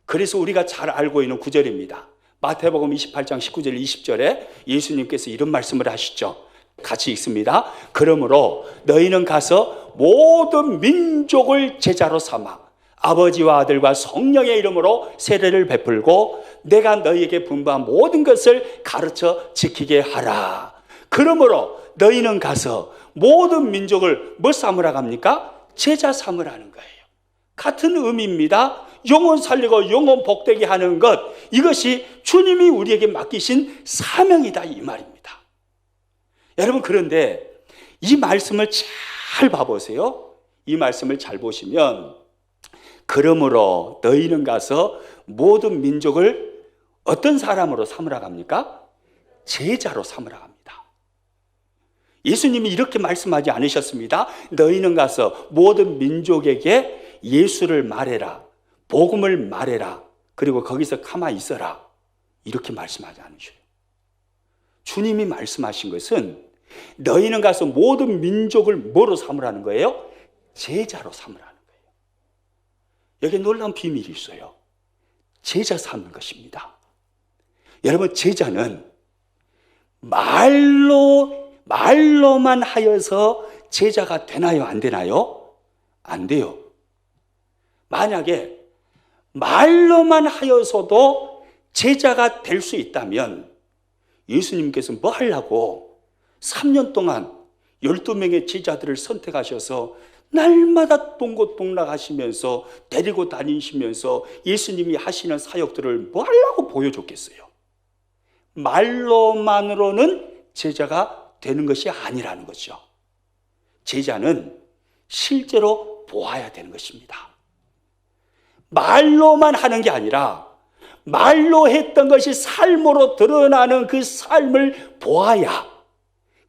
그래서 우리가 잘 알고 있는 구절입니다. 마태복음 28장 19절 20절에 예수님께서 이런 말씀을 하시죠. 같이 읽습니다. 그러므로 너희는 가서 모든 민족을 제자로 삼아 아버지와 아들과 성령의 이름으로 세례를 베풀고 내가 너희에게 분부한 모든 것을 가르쳐 지키게 하라. 그러므로 너희는 가서 모든 민족을 뭐 삼으라 합니까? 제자 삼으라는 거예요. 같은 의미입니다. 영혼 살리고 영혼 복되게 하는 것, 이것이 주님이 우리에게 맡기신 사명이다, 이 말입니다. 여러분, 그런데 이 말씀을 잘 봐보세요. 이 말씀을 잘 보시면 그러므로 너희는 가서 모든 민족을 어떤 사람으로 삼으라 합니까? 제자로 삼으라 합니다. 예수님이 이렇게 말씀하지 않으셨습니다. 너희는 가서 모든 민족에게 예수를 말해라, 복음을 말해라, 그리고 거기서 가만히 있어라, 이렇게 말씀하지 않으셔요. 주님이 말씀하신 것은 너희는 가서 모든 민족을 뭐로 삼으라는 거예요? 제자로 삼으라는 거예요. 여기에 놀라운 비밀이 있어요. 제자 삼는 것입니다. 여러분, 제자는 말로만 하여서 제자가 되나요? 안 되나요? 안 돼요. 만약에 말로만 하여서도 제자가 될 수 있다면 예수님께서 뭐 하려고 3년 동안 12명의 제자들을 선택하셔서 날마다 동고동락 하시면서 데리고 다니시면서 예수님이 하시는 사역들을 뭐 하려고 보여줬겠어요? 말로만으로는 제자가 되는 것이 아니라는 거죠. 제자는 실제로 보아야 되는 것입니다. 말로만 하는 게 아니라 말로 했던 것이 삶으로 드러나는 그 삶을 보아야,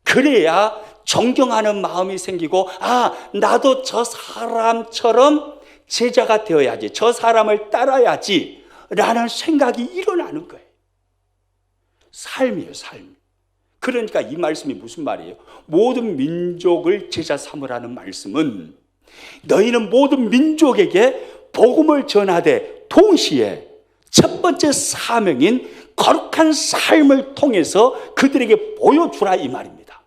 그래야 존경하는 마음이 생기고, 아, 나도 저 사람처럼 제자가 되어야지, 저 사람을 따라야지 라는 생각이 일어나는 거예요. 삶이에요, 삶. 그러니까 이 말씀이 무슨 말이에요? 모든 민족을 제자 삼으라는 말씀은 너희는 모든 민족에게 복음을 전하되 동시에 첫 번째 사명인 거룩한 삶을 통해서 그들에게 보여주라, 이 말입니다.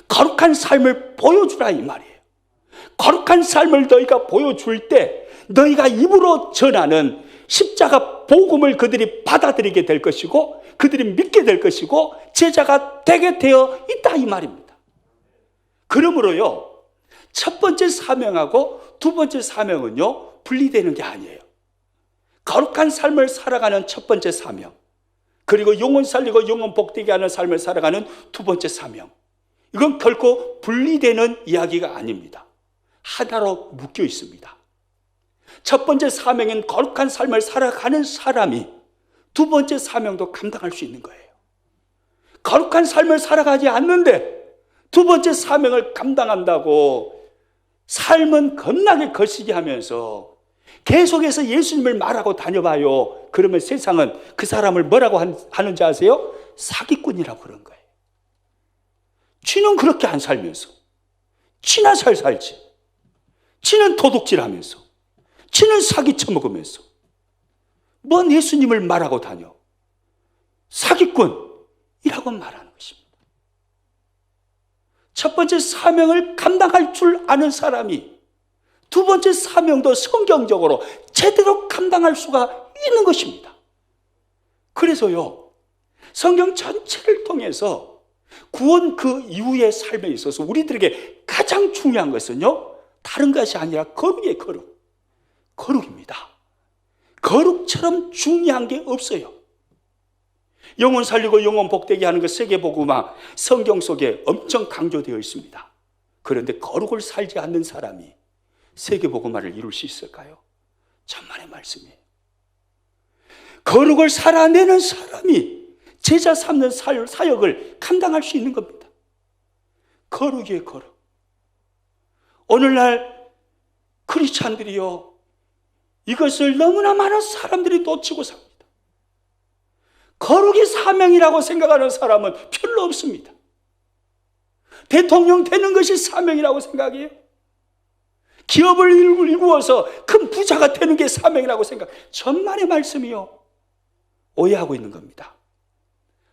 거룩한 삶을 보여주라, 이 말이에요. 거룩한 삶을 너희가 보여줄 때 너희가 입으로 전하는 십자가 복음을 그들이 받아들이게 될 것이고 그들이 믿게 될 것이고 제자가 되게 되어 있다, 이 말입니다. 그러므로요, 첫 번째 사명하고 두 번째 사명은요 분리되는 게 아니에요. 거룩한 삶을 살아가는 첫 번째 사명, 그리고 영혼 살리고 영혼 복되게 하는 삶을 살아가는 두 번째 사명. 이건 결코 분리되는 이야기가 아닙니다. 하나로 묶여 있습니다. 첫 번째 사명은 거룩한 삶을 살아가는 사람이 두 번째 사명도 감당할 수 있는 거예요. 거룩한 삶을 살아가지 않는데 두 번째 사명을 감당한다고 삶은 겁나게 거시기 하면서 계속해서 예수님을 말하고 다녀봐요. 그러면 세상은 그 사람을 뭐라고 하는지 아세요? 사기꾼이라고 그런 거예요. 쥐는 그렇게 안 살면서 쥐나 잘 살지. 쥐는 도둑질하면서 쥐는 사기 쳐먹으면서 뭔 예수님을 말하고 다녀. 사기꾼이라고 말하는 것입니다. 첫 번째 사명을 감당할 줄 아는 사람이 두 번째 사명도 성경적으로 제대로 감당할 수가 있는 것입니다. 그래서요, 성경 전체를 통해서 구원 그 이후의 삶에 있어서 우리들에게 가장 중요한 것은요, 다른 것이 아니라 거룩이에요. 거룩입니다. 거룩처럼 중요한 게 없어요. 영혼 살리고 영혼 복되게 하는 것 세계복음화 성경 속에 엄청 강조되어 있습니다. 그런데 거룩을 살지 않는 사람이 세계복음화를 이룰 수 있을까요? 천만의 말씀이에요. 거룩을 살아내는 사람이 제자 삼는 사역을 감당할 수 있는 겁니다. 거룩이에요, 거룩. 오늘날 크리스찬들이요, 이것을 너무나 많은 사람들이 놓치고 삽니다. 거룩이 사명이라고 생각하는 사람은 별로 없습니다. 대통령 되는 것이 사명이라고 생각해요. 기업을 일구어서 큰 부자가 되는 게 사명이라고 생각해요. 천만의 말씀이요, 오해하고 있는 겁니다.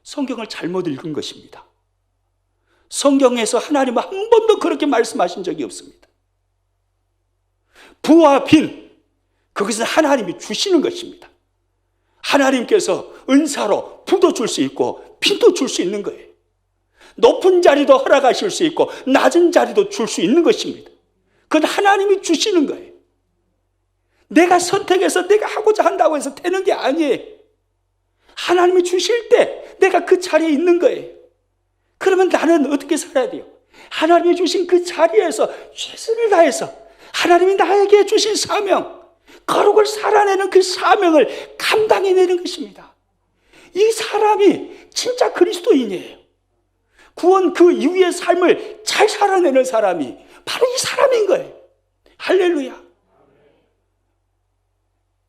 성경을 잘못 읽은 것입니다. 성경에서 하나님은 한 번도 그렇게 말씀하신 적이 없습니다. 부와 빈, 그것은 하나님이 주시는 것입니다. 하나님께서 은사로 부도 줄 수 있고 빈도 줄 수 있는 거예요. 높은 자리도 허락하실 수 있고 낮은 자리도 줄 수 있는 것입니다. 그건 하나님이 주시는 거예요. 내가 선택해서 내가 하고자 한다고 해서 되는 게 아니에요. 하나님이 주실 때 내가 그 자리에 있는 거예요. 그러면 나는 어떻게 살아야 돼요? 하나님이 주신 그 자리에서 최선을 다해서 하나님이 나에게 주신 사명, 거룩을 살아내는 그 사명을 감당해내는 것입니다. 이 사람이 진짜 그리스도인이에요. 구원 그 이후의 삶을 잘 살아내는 사람이 바로 이 사람인 거예요. 할렐루야.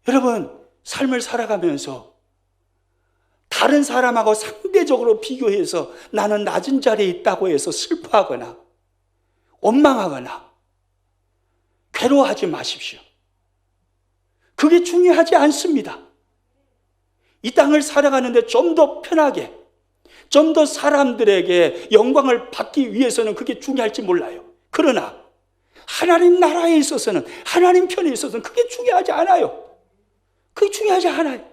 여러분, 삶을 살아가면서 다른 사람하고 상대적으로 비교해서 나는 낮은 자리에 있다고 해서 슬퍼하거나 원망하거나 괴로워하지 마십시오. 그게 중요하지 않습니다. 이 땅을 살아가는데 좀 더 편하게, 좀 더 사람들에게 영광을 받기 위해서는 그게 중요할지 몰라요. 그러나 하나님 나라에 있어서는, 하나님 편에 있어서는 그게 중요하지 않아요. 그게 중요하지 않아요.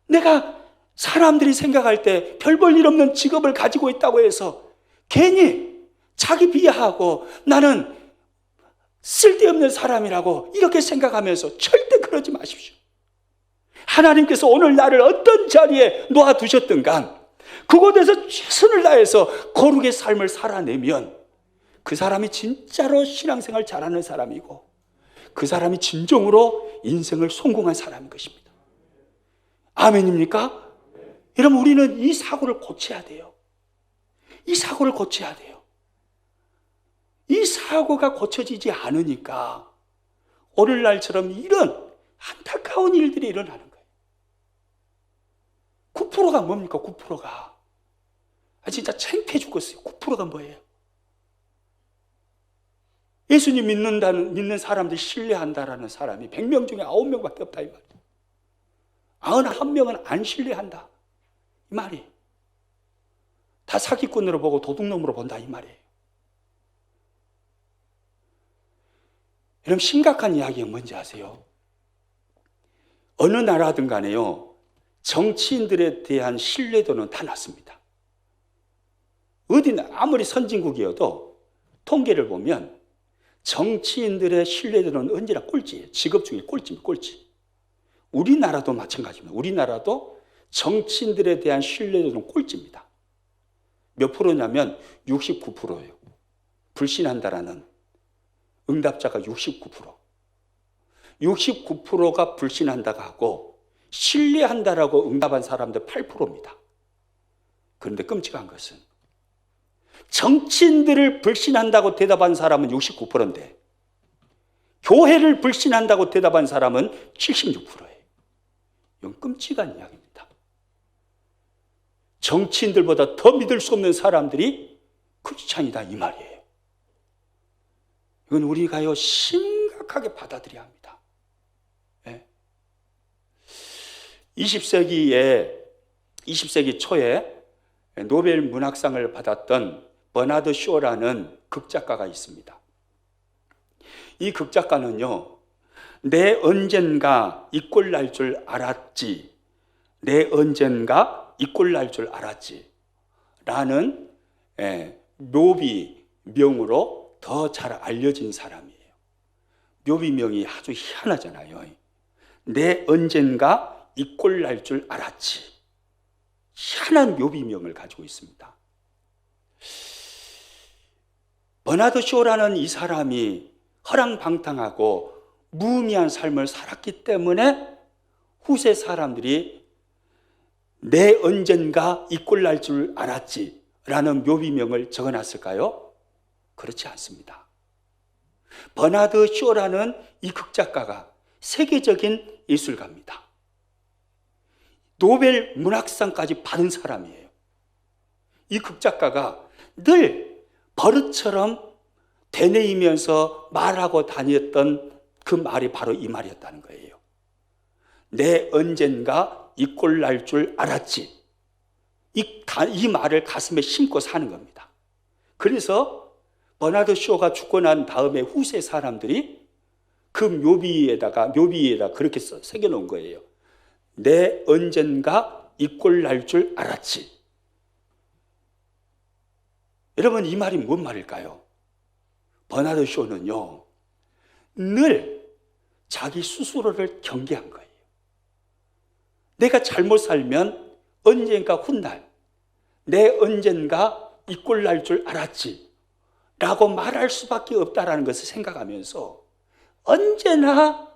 내가 사람들이 생각할 때 별 볼 일 없는 직업을 가지고 있다고 해서 괜히 자기 비하하고 나는 쓸데없는 사람이라고 이렇게 생각하면서 절대 그러지 마십시오. 하나님께서 오늘 나를 어떤 자리에 놓아두셨든 간 그곳에서 최선을 다해서 거룩의 삶을 살아내면 그 사람이 진짜로 신앙생활 잘하는 사람이고 그 사람이 진정으로 인생을 성공한 사람인 것입니다. 아멘입니까? 여러분, 우리는 이 사고를 고쳐야 돼요. 이 사고를 고쳐야 돼요. 이 사고가 고쳐지지 않으니까 오늘날처럼 이런 안타까운 일들이 일어나는 거예요. 9%가 뭡니까? 9%가. 진짜 창피해 죽겠어요. 9%가 뭐예요? 예수님 믿는 사람들 신뢰한다라는 사람이 100명 중에 9명밖에 없다 이 말이에요. 91명은 안 신뢰한다 이 말이에요. 다 사기꾼으로 보고 도둑놈으로 본다 이 말이에요. 여러분, 심각한 이야기가 뭔지 아세요? 어느 나라든 간에요, 정치인들에 대한 신뢰도는 다 낮습니다. 어디나 아무리 선진국이어도 통계를 보면 정치인들의 신뢰도는 언제나 꼴찌예요. 직업 중에 꼴찌입니다. 꼴찌. 우리나라도 마찬가지입니다. 우리나라도 정치인들에 대한 신뢰도는 꼴찌입니다. 몇 프로냐면 69%예요. 불신한다라는 응답자가 69%. 69%가 불신한다고 하고 신뢰한다라고 응답한 사람들 8%입니다. 그런데 끔찍한 것은 정치인들을 불신한다고 대답한 사람은 69%인데 교회를 불신한다고 대답한 사람은 76%예요. 이건 끔찍한 이야기입니다. 정치인들보다 더 믿을 수 없는 사람들이 크리스찬이다 이 말이에요. 이건 우리가요 심각하게 받아들여야 합니다. 20세기 초에 노벨 문학상을 받았던 버나드 쇼라는 극작가가 있습니다. 이 극작가는요, 내 언젠가 이 꼴 날 줄 알았지, 내 언젠가 이 꼴 날 줄 알았지 라는 묘비명으로 더 잘 알려진 사람이에요. 묘비명이 아주 희한하잖아요. 내 언젠가 이 꼴 날 줄 알았지. 희한한 묘비명을 가지고 있습니다. 버나드 쇼라는 이 사람이 허랑방탕하고 무의미한 삶을 살았기 때문에 후세 사람들이 내 언젠가 이 꼴 날 줄 알았지 라는 묘비명을 적어놨을까요? 그렇지 않습니다. 버나드 쇼라는 이 극작가가 세계적인 예술가입니다. 노벨 문학상까지 받은 사람이에요. 이 극작가가 늘 버릇처럼 되뇌이면서 말하고 다녔던 그 말이 바로 이 말이었다는 거예요. 내 언젠가 이 꼴 날 줄 알았지. 이 말을 가슴에 심고 사는 겁니다. 그래서 버나드 쇼가 죽고 난 다음에 후세 사람들이 그 묘비에다가 그렇게 새겨놓은 거예요. 내 언젠가 이 꼴 날 줄 알았지. 여러분, 이 말이 뭔 말일까요? 버나드 쇼는요, 늘 자기 스스로를 경계한 거예요. 내가 잘못 살면 언젠가 훗날, 내 언젠가 이 꼴 날 줄 알았지 라고 말할 수밖에 없다는 것을 생각하면서 언제나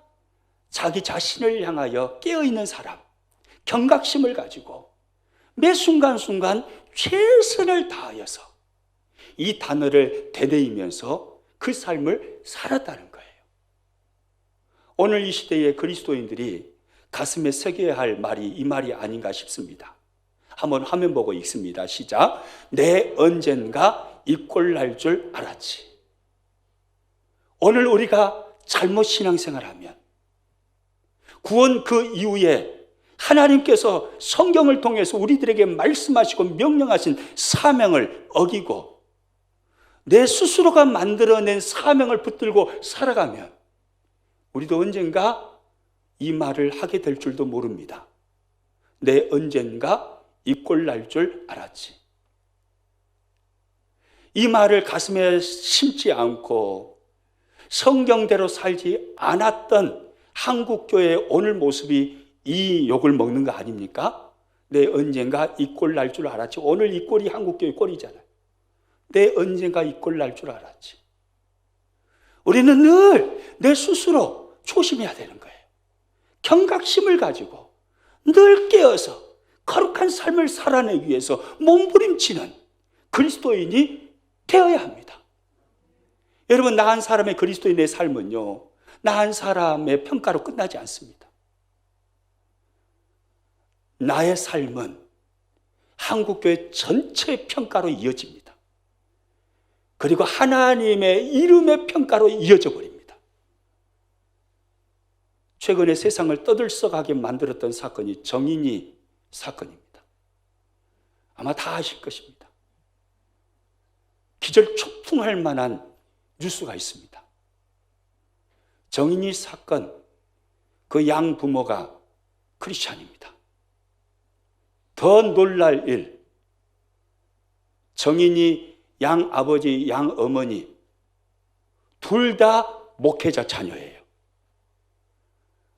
자기 자신을 향하여 깨어있는 사람, 경각심을 가지고 매 순간순간 최선을 다하여서 이 단어를 되뇌이면서 그 삶을 살았다는 거예요. 오늘 이 시대의 그리스도인들이 가슴에 새겨야 할 말이 이 말이 아닌가 싶습니다. 한번 화면 보고 읽습니다. 시작. 내 언젠가 이 꼴 날 줄 알았지. 오늘 우리가 잘못 신앙생활하면 구원 그 이후에 하나님께서 성경을 통해서 우리들에게 말씀하시고 명령하신 사명을 어기고 내 스스로가 만들어낸 사명을 붙들고 살아가면 우리도 언젠가 이 말을 하게 될 줄도 모릅니다. 내 언젠가 이 꼴 날 줄 알았지. 이 말을 가슴에 심지 않고 성경대로 살지 않았던 한국교회의 오늘 모습이 이 욕을 먹는 거 아닙니까? 내 언젠가 이 꼴 날 줄 알았지. 오늘 이 꼴이 한국교회 꼴이잖아요. 내 언젠가 이 꼴 날 줄 알았지. 우리는 늘 내 스스로 조심해야 되는 거예요. 경각심을 가지고 늘 깨어서 거룩한 삶을 살아내기 위해서 몸부림치는 그리스도인이 되어야 합니다. 여러분, 나 한 사람의 그리스도인의 삶은요, 나 한 사람의 평가로 끝나지 않습니다. 나의 삶은 한국교회 전체 평가로 이어집니다. 그리고 하나님의 이름의 평가로 이어져 버립니다. 최근에 세상을 떠들썩하게 만들었던 사건이 정인이 사건입니다. 아마 다 아실 것입니다. 기절초풍할 만한 뉴스가 있습니다. 정인이 사건, 그 양 부모가 크리스찬입니다. 더 놀랄 일, 정인이 양 아버지, 양 어머니 둘 다 목회자 자녀예요.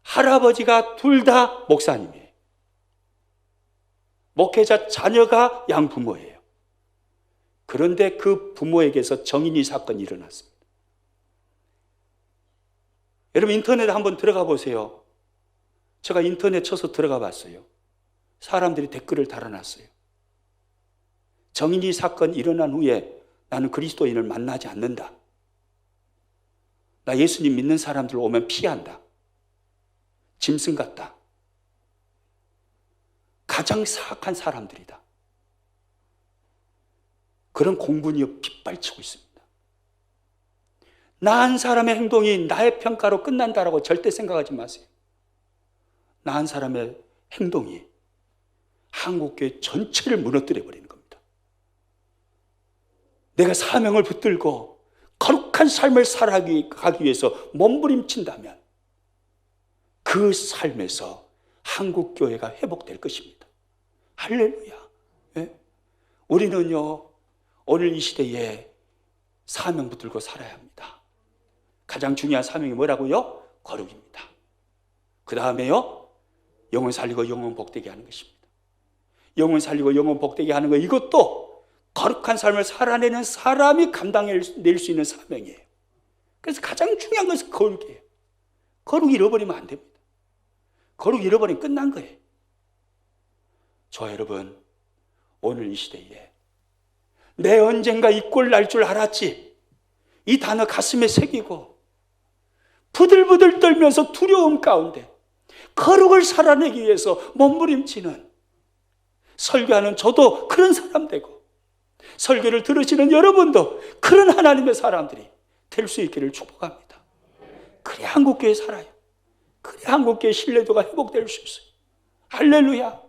할아버지가 둘 다 목사님이에요. 목회자 자녀가 양부모예요. 그런데 그 부모에게서 정인이 사건이 일어났습니다. 여러분 인터넷에 한번 들어가 보세요. 제가 인터넷 쳐서 들어가 봤어요. 사람들이 댓글을 달아놨어요. 정인이 사건 일어난 후에 나는 그리스도인을 만나지 않는다. 나 예수님 믿는 사람들 오면 피한다. 짐승 같다. 가장 사악한 사람들이다. 그런 공분이 빗발치고 있습니다. 나한 사람의 행동이 나의 평가로 끝난다라고 절대 생각하지 마세요. 나한 사람의 행동이 한국교회 전체를 무너뜨려 버리는 겁니다. 내가 사명을 붙들고 거룩한 삶을 살아가기 위해서 몸부림친다면 그 삶에서 한국교회가 회복될 것입니다. 할렐루야. 예? 우리는요, 오늘 이 시대에 사명 붙들고 살아야 합니다. 가장 중요한 사명이 뭐라고요? 거룩입니다. 그 다음에요, 영혼 살리고 영혼 복되게 하는 것입니다. 영혼 살리고 영혼 복되게 하는 것, 이것도 거룩한 삶을 살아내는 사람이 감당해낼 수 있는 사명이에요. 그래서 가장 중요한 것은 거룩이에요. 거룩 잃어버리면 안 됩니다. 거룩 잃어버리면 끝난 거예요. 저 여러분, 오늘 이 시대에 내 언젠가 이 꼴 날 줄 알았지, 이 단어 가슴에 새기고 부들부들 떨면서 두려움 가운데 거룩을 살아내기 위해서 몸부림치는, 설교하는 저도 그런 사람 되고 설교를 들으시는 여러분도 그런 하나님의 사람들이 될 수 있기를 축복합니다. 그래야 한국교회 살아요. 그래야 한국교회 신뢰도가 회복될 수 있어요. 할렐루야.